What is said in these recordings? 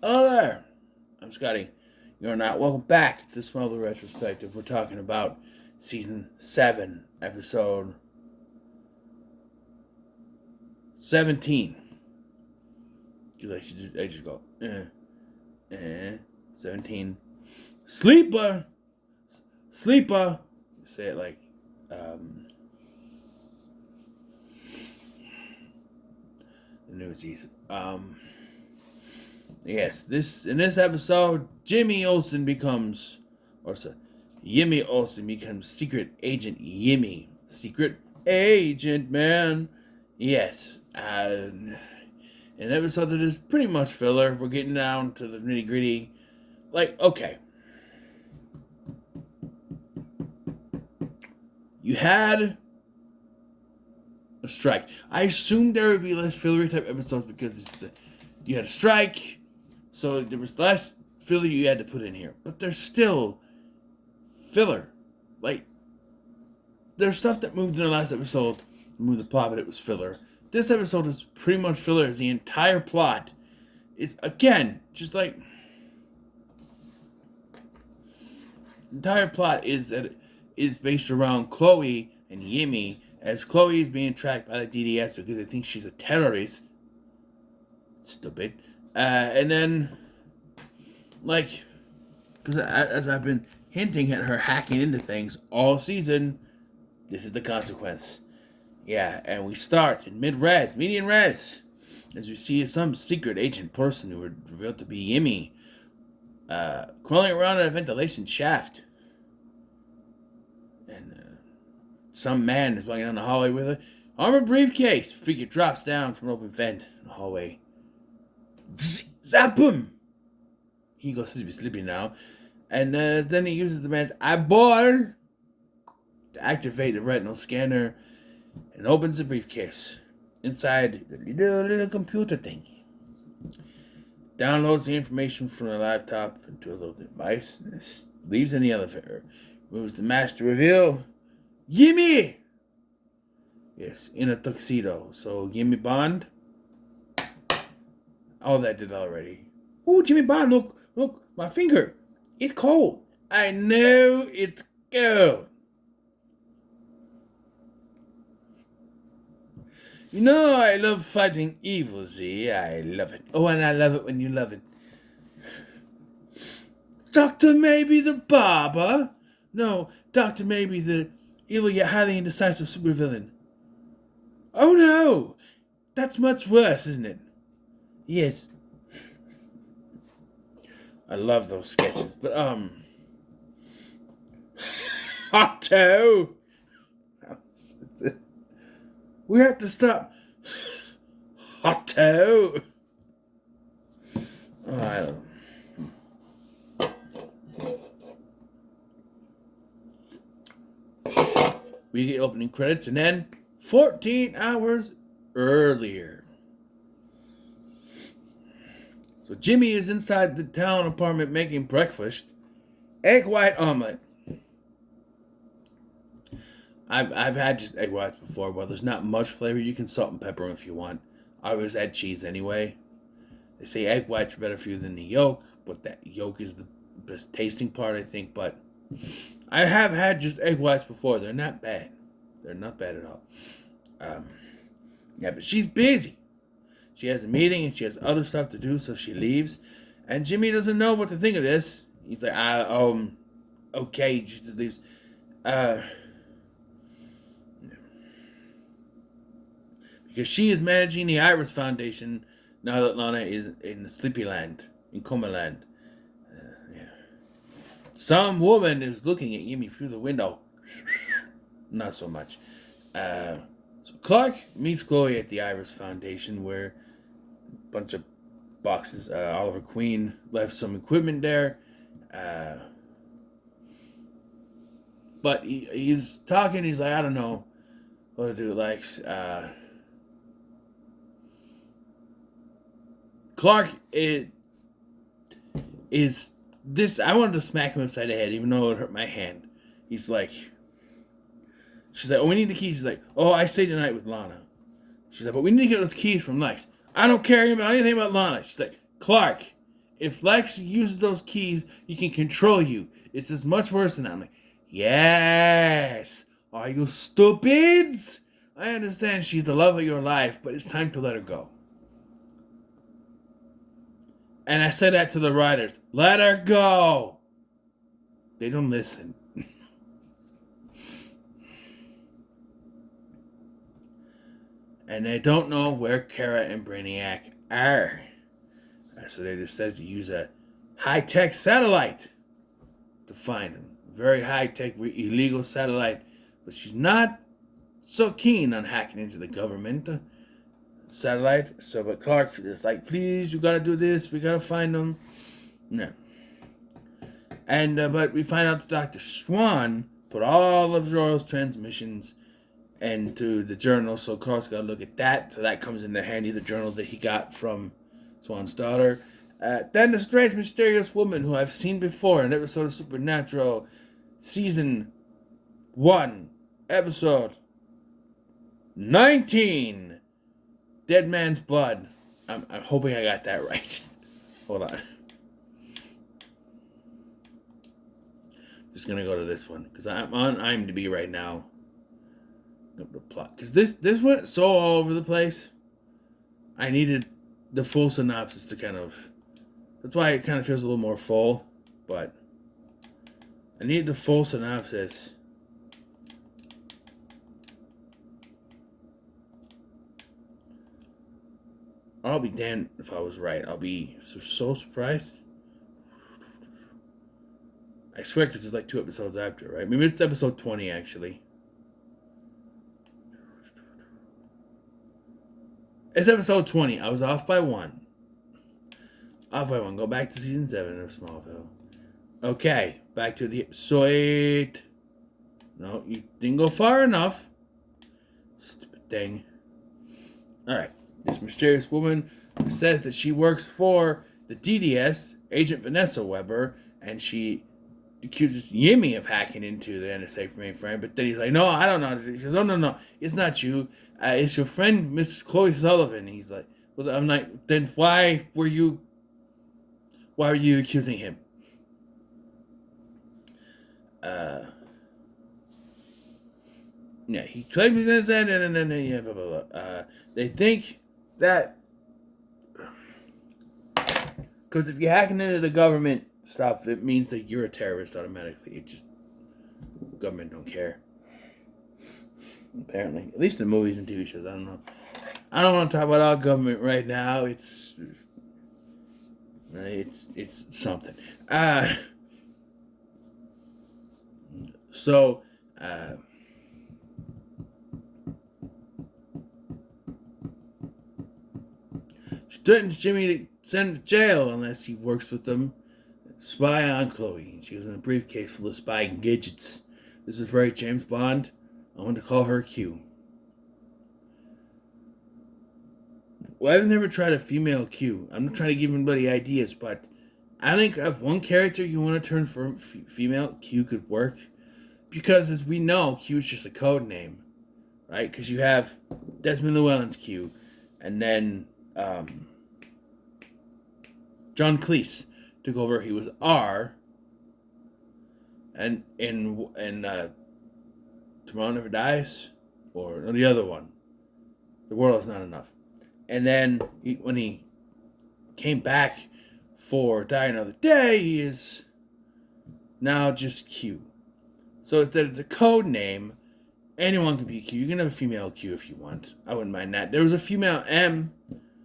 Hello there. I'm Scotty. You're not welcome back to Smallville Retrospective. We're talking about season 7, episode 17. I just go, 17. Sleeper! Sleeper! Say it like, the newsies. Yes, in this episode, Jimmy Olsen becomes, or sorry, Yimmy Olsen becomes Secret Agent Yimmy. Secret Agent, man. Yes. An episode that is pretty much filler. We're getting down to the nitty gritty. Like, okay. You had a strike. I assumed there would be less fillery type episodes because you had a strike. So there was less filler you had to put in here. But there's still filler. Like, there's stuff that moved in the last episode, moved the plot, but it was filler. This episode is pretty much filler as the entire plot is, again, just like, the entire plot is based around Chloe and Yimmy, as Chloe is being tracked by the DDS because they think she's a terrorist. Stupid. And then, like, because as I've been hinting at her hacking into things all season, this is the consequence. Yeah, and we start in mid-res, median res, as we see some secret agent person who would revealed to be Yimmy, crawling around in a ventilation shaft. And some man is walking down the hallway with an armored briefcase. Figure drops down from an open vent in the hallway. Zap him! He goes sleepy now. And then he uses the man's eyeball to activate the retinal scanner and opens the briefcase. Inside, the little computer thing. Downloads the information from the laptop into a little device. And leaves in the elevator. Moves the mask to reveal Yimmy! Yes, in a tuxedo. So, Jimmy Bond. All that did already. Oh, Jimmy Bond, look, my finger. It's cold. I know it's cold. You know I love fighting evil, Z. I love it. Oh, and I love it when you love it. Dr. Maybe the barber? No, Dr. Maybe the evil yet highly indecisive supervillain. Oh no! That's much worse, isn't it? Yes. I love those sketches, but Otto! We have to stop Otto! Oh, I don't know. We get opening credits and then 14 hours earlier. So Jimmy is inside the town apartment making breakfast. Egg white omelet. I've had just egg whites before, but there's not much flavor. You can salt and pepper them if you want. I always add cheese anyway. They say egg whites are better for you than the yolk, but that yolk is the best tasting part, I think. But I have had just egg whites before. They're not bad. They're not bad at all. Yeah, but she's busy. She has a meeting and she has other stuff to do, so she leaves. And Jimmy doesn't know what to think of this. He's like, okay, she just leaves. Because she is managing the Iris Foundation now that Lana is in the Sleepy Land, in Coma Land. Yeah. Some woman is looking at Yimmy through the window. Not so much. So Clark meets Chloe at the Iris Foundation, where a bunch of boxes. Oliver Queen left some equipment there. But he's talking. He's like, I don't know what to do. Like, Clark is this. I wanted to smack him upside the head, even though it hurt my hand. He's like, she's like, oh, we need the keys. He's like, oh, I stayed tonight with Lana. She's like, but we need to get those keys from Lex. I don't care about anything about Lana. She's like, Clark, if Lex uses those keys, he can control you. It's as much worse than that. I'm like, yes. Are you stupids? I understand she's the love of your life, but it's time to let her go. And I said that to the writers. Let her go. They don't listen. And they don't know where Kara and Brainiac are. So they just said to use a high-tech satellite to find them. Very high-tech, illegal satellite. But she's not so keen on hacking into the government satellite. So, but Clark is like, please, you gotta do this. We gotta find them. No. And, but we find out that Dr. Swan put all of Zoro's transmissions into the journal. So Clark's gotta look at that. So that comes into handy, the journal that he got from Swan's daughter. Then the strange, mysterious woman who I've seen before in an episode of Supernatural, Season 1, Episode 19, Dead Man's Blood. I'm hoping I got that right. Hold on. Just gonna go to this one, because I'm on IMDb right now. The plot. Because this went so all over the place. I needed the full synopsis to kind of... That's why it kind of feels a little more full. But I need the full synopsis. I'll be damned if I was right. I'll be so surprised. I swear, because there's like 2 episodes after, right? Maybe it's episode 20, actually. It's episode 20. I was off by 1. Go back to season 7 of Smallville. Okay, back to the episode. No, you didn't go far enough. Stupid thing. Alright, this mysterious woman says that she works for the DDS, Agent Vanessa Weber, and she accuses Yimmy of hacking into the NSA mainframe, but then he's like, no, I don't know. She goes, oh, no, it's not you. It's your friend, Miss Chloe Sullivan. He's like, well, I'm like, then why were you accusing him? Yeah, he claims he's innocent, and then yeah, blah, blah, blah. They think that, because if you're hacking into the government stuff, it means that you're a terrorist automatically. It just, government don't care. Apparently, at least in movies and TV shows. I don't know. I don't want to talk about our government right now. It's something. So she threatens Jimmy to send him to jail unless he works with them. Spy on Chloe. She was in a briefcase full of spy gadgets. This is very James Bond. I want to call her Q. Well, I've never tried a female Q. I'm not trying to give anybody ideas, but I think if one character you want to turn for female, Q could work. Because as we know, Q is just a code name, right? Because you have Desmond Llewellyn's Q, and then John Cleese took over. He was R, and Tomorrow Never Dies, or the other one, The World Is Not Enough. And then when he came back for Die Another Day, he is now just Q. So it's a code name. Anyone can be Q. You can have a female Q if you want. I wouldn't mind that. There was a female M,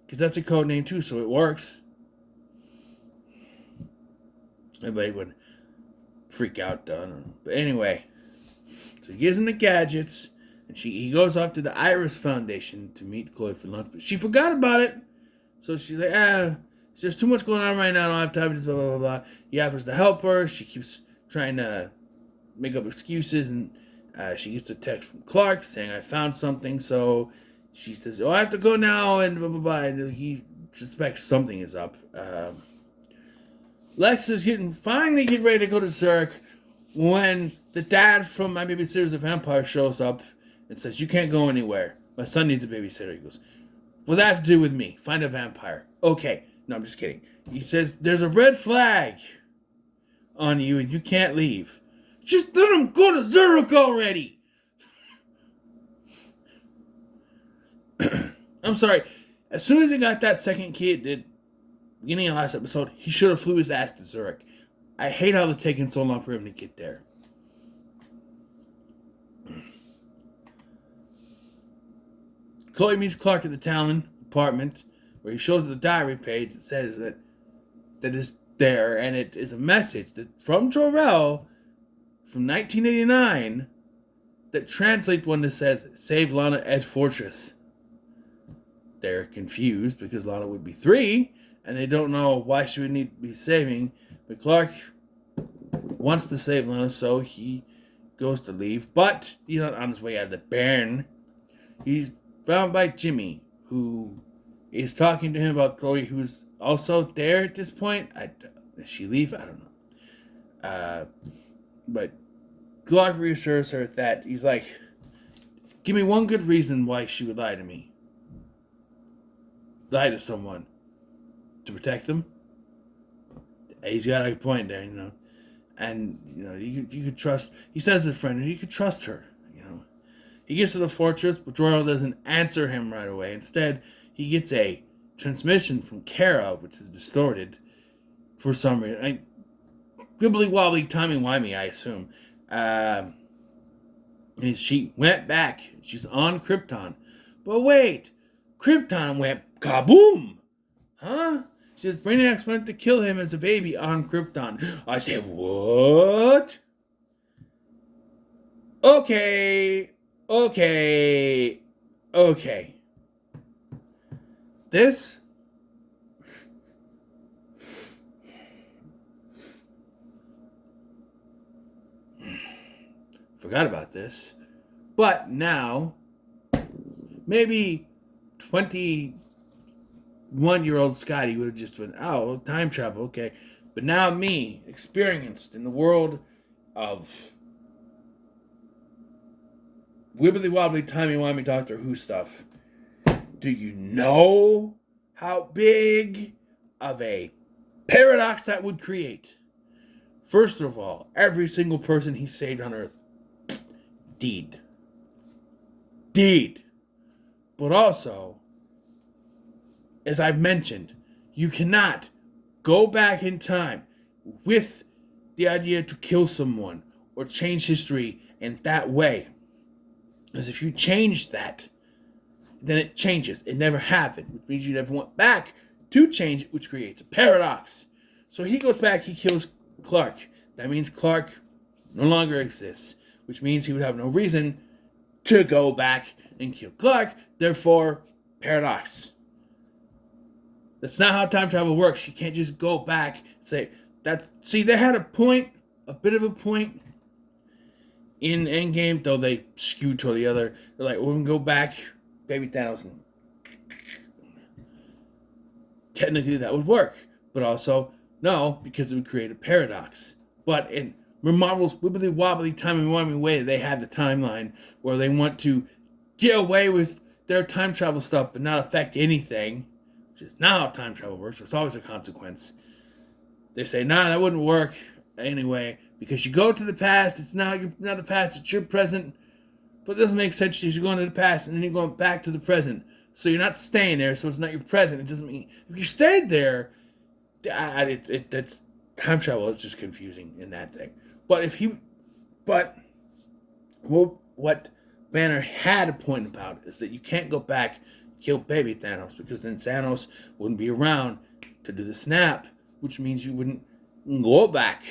because that's a code name too, so it works. Everybody would freak out though. I don't know. But anyway, so he gives him the gadgets, and he goes off to the Iris Foundation to meet Chloe for lunch. But she forgot about it. So she's like, there's too much going on right now. I don't have time for this, blah, blah, blah, blah. He offers to help her. She keeps trying to make up excuses, and she gets a text from Clark saying, I found something. So she says, I have to go now, and blah, blah, blah. And he suspects something is up. Lex is finally getting ready to go to Zurich when the dad from My Babysitter's a Vampire shows up and says, you can't go anywhere. My son needs a babysitter. He goes, what does that have to do with me? Find a vampire. Okay, No, I'm just kidding. He says, there's a red flag on you and you can't leave. Just let him go to Zurich already! I'm sorry. As soon as he got that second key at the beginning of last episode, he should have flew his ass to Zurich. I hate how it's taking so long for him to get there. Chloe meets Clark at the Talon apartment, where he shows the diary page that says that is there, and it is a message that from Jor-El from 1989 that translates one that says, "Save Lana at Fortress." They're confused because Lana would be 3, and they don't know why she would need to be saving. But Clark wants to save Lana, so he goes to leave. But he's not on his way out of the barn. He's found by Jimmy, who is talking to him about Chloe, who's also there at this point. Does she leave? I don't know. But Clark reassures her that he's like, give me one good reason why she would lie to me. Lie to someone. To protect them? He's got a point there, And, you could trust... He says to a friend, you could trust her, He gets to the fortress, but Jor-El doesn't answer him right away. Instead, he gets a transmission from Kara, which is distorted for some reason. Wibbly wobbly, timey-wimey, I assume. And she went back. She's on Krypton. But wait! Krypton went kaboom! Huh? She says Brainiacs went to kill him as a baby on Krypton. I said, what? Okay. This... Forgot about this. But now, maybe 21-year-old Scotty would have just went, oh, time travel, okay. But now me, experienced in the world of wibbly-wobbly, timey-wimey Doctor Who stuff, do you know how big of a paradox that would create? First of all, every single person he saved on Earth, deed. But also, as I've mentioned, you cannot go back in time with the idea to kill someone or change history in that way. Because if you change that, then it changes. It never happened, which means you never went back to change it, which creates a paradox. So he goes back, he kills Clark. That means Clark no longer exists, which means he would have no reason to go back and kill Clark. Therefore, paradox. That's not how time travel works. You can't just go back and say that. See, they had a bit of a point in Endgame, though they skewed toward the other. They're like, we're going to go back, baby Thanos. And technically, that would work. But also, no, because it would create a paradox. But in Marvel's wibbly-wobbly, timey-wimey way, they have the timeline where they want to get away with their time travel stuff but not affect anything, which is not how time travel works. There's always a consequence. They say, nah, that wouldn't work anyway, because you go to the past, it's not the past, it's your present, but it doesn't make sense because you're going to the past and then you're going back to the present. So you're not staying there, so it's not your present. It doesn't mean... If you stayed there, that's time travel is just confusing in that thing. But what Banner had a point about is that you can't go back and kill baby Thanos, because then Thanos wouldn't be around to do the snap, which means you wouldn't go back.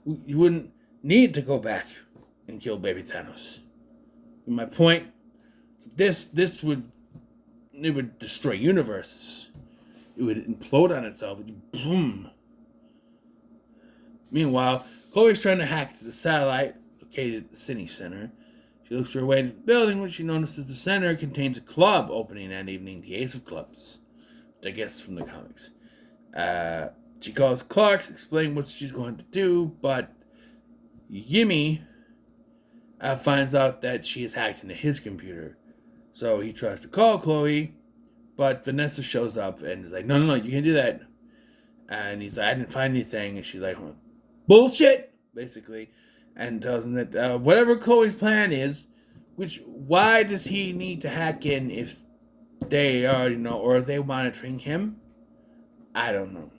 You wouldn't need to go back and kill baby Thanos. And my point, this would destroy universes. It would implode on itself. It would boom. Meanwhile, Chloe's trying to hack to the satellite located at the City Center. She looks for her way to the building when she notices the center contains a club opening that evening, the Ace of Clubs, which I guess is from the comics. She calls Clark, explaining what she's going to do, but Yimmy finds out that she is hacked into his computer. So he tries to call Chloe, But Vanessa shows up and is like, no, you can't do that. And he's like, I didn't find anything. And she's like, bullshit, basically. And tells him that whatever Chloe's plan is, why does he need to hack in if they already know, or are they monitoring him? I don't know.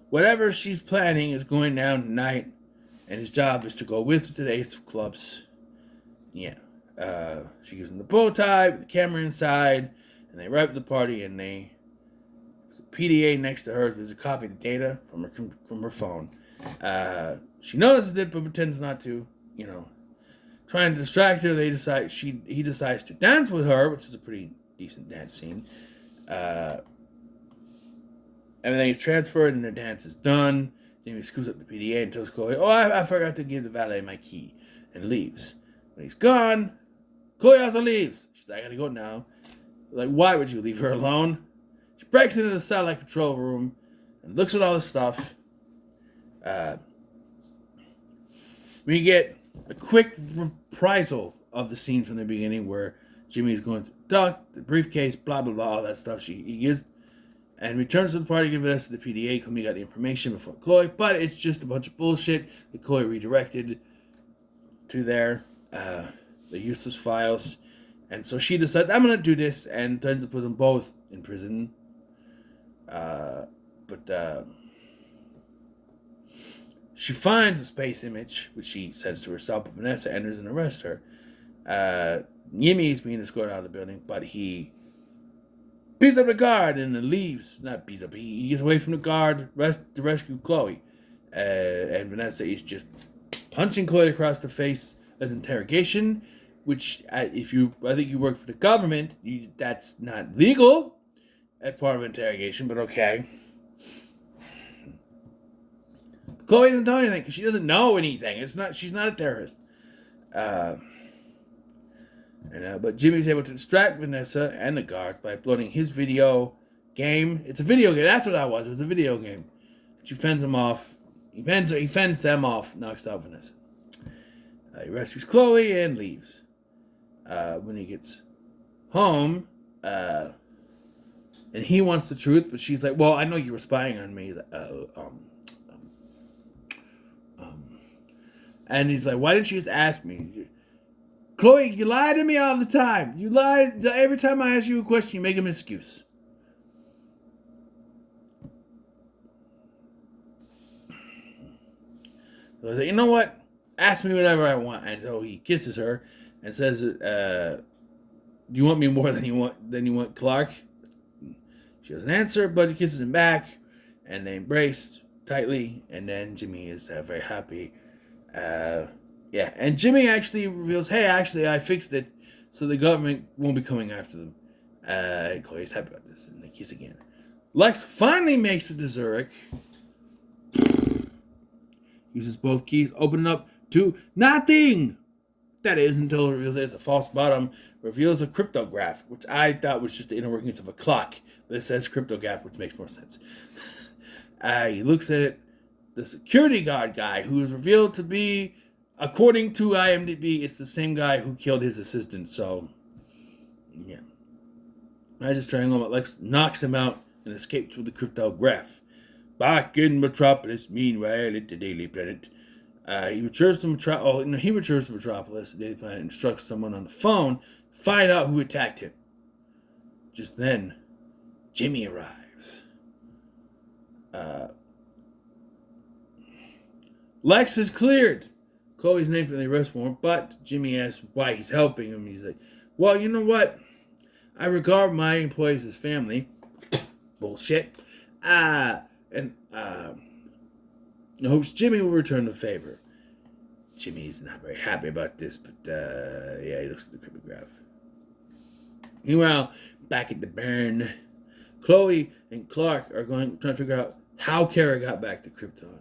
Whatever she's planning is going down tonight, and his job is to go with the Ace of Clubs. Yeah. She gives him the bow tie with the camera inside, and they arrive at the party, and there's a PDA next to her. There's a copy of the data from her phone. She notices it, but pretends not to. Trying to distract her, he decides to dance with her, which is a pretty decent dance scene. Everything is transferred, and the dance is done. Jamie scoops up the PDA and tells Chloe, I forgot to give the valet my key, and leaves. When he's gone, Chloe also leaves. She's like, I gotta go now. Like, why would you leave her alone? She breaks into the satellite control room and looks at all the stuff. We get a quick reprisal of the scene from the beginning where Jimmy's going to the briefcase, blah, blah, blah, all that stuff. He gives and returns to the party, giving us the PDA. Chloe got the information before Chloe, but it's just a bunch of bullshit that Chloe redirected to the useless files. And so she decides, I'm going to do this, and ends up put them both in prison. She finds a space image, which she says to herself, but Vanessa enters and arrests her. Yimmy is being escorted out of the building, but he beats up the guard and then leaves. Not beats up, he gets away from the guard to rescue Chloe. And Vanessa is just punching Chloe across the face as interrogation, which, I think you work for the government, that's not legal as part of interrogation, but okay. Chloe doesn't tell anything because she doesn't know anything. She's not a terrorist. But Jimmy's able to distract Vanessa and the guards by uploading his video game. It's a video game. That's what that was. It was a video game. She fends him off. He fends them off. Knocks out Vanessa. He rescues Chloe and leaves. When he gets home, and he wants the truth, but she's like, "Well, I know you were spying on me." He's like, and he's like, "Why didn't you just ask me?" Chloe, you lie to me all the time. You lie every time I ask you a question. You make an excuse. So I was like, you know what? Ask me whatever I want. And so he kisses her and says, "Do you want me more than you want Clark?" She doesn't answer, but he kisses him back, and they embrace tightly. And then Jimmy is very happy. And Jimmy actually reveals, hey, actually, I fixed it, so the government won't be coming after them. And Chloe's happy about this, and they kiss again. Lex finally makes it to Zurich. Uses both keys, opening up to nothing. That is, until it reveals it's a false bottom. Reveals a cryptograph, which I thought was just the inner workings of a clock. But it says cryptograph, which makes more sense. He looks at it. The security guard guy, who is revealed to be, according to IMDb, it's the same guy who killed his assistant. So, yeah. I just triangle, but Lex knocks him out and escapes with the cryptograph. Back in Metropolis, meanwhile, at the Daily Planet, he returns to Metropolis. The Daily Planet instructs someone on the phone to find out who attacked him. Just then, Jimmy arrives. Lex is cleared. Chloe's named for the arrest warrant, but Jimmy asks why he's helping him. He's like, well, you know what? I regard my employees as family. Bullshit. And hopes Jimmy will return the favor. Jimmy's not very happy about this, but he looks at the cryptograph. Meanwhile, back at the barn, Chloe and Clark are trying to figure out how Kara got back to Krypton.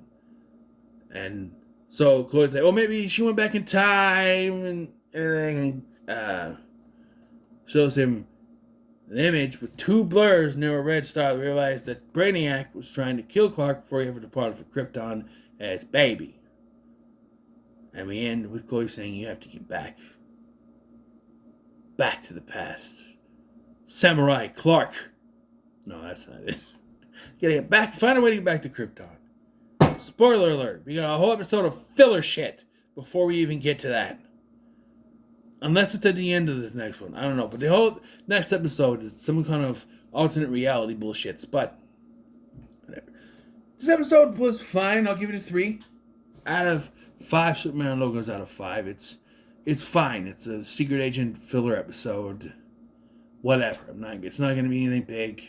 And so Chloe's like, well, maybe she went back in time and everything. And shows him an image with two blurs near a red star. Realized that Brainiac was trying to kill Clark before he ever departed for Krypton as baby. And we end with Chloe saying, you have to get back to the past. Samurai Clark. No, that's not it. Gotta get back. Find a way to get back to Krypton. Spoiler alert. We got a whole episode of filler shit before we even get to that. Unless it's at the end of this next one. I don't know. But the whole next episode is some kind of alternate reality bullshits. But whatever. This episode was fine. I'll give it a 3 out of 5 Superman logos out of 5. It's fine. It's a secret agent filler episode. Whatever. It's not going to be anything big.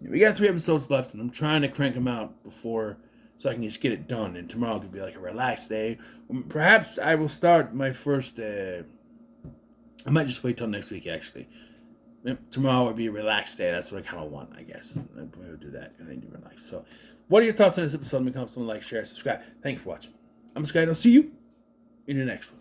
We got 3 episodes left, and I'm trying to crank them out before, so I can just get it done. And tomorrow could be like a relaxed day. Perhaps I will start my first. I might just wait till next week. Actually, tomorrow would be a relaxed day. That's what I kind of want, I guess. We'll do that and then do relax. So, what are your thoughts on this episode? Make comment, like, share, subscribe. Thanks for watching. I'm Sky, and I'll see you in the next one.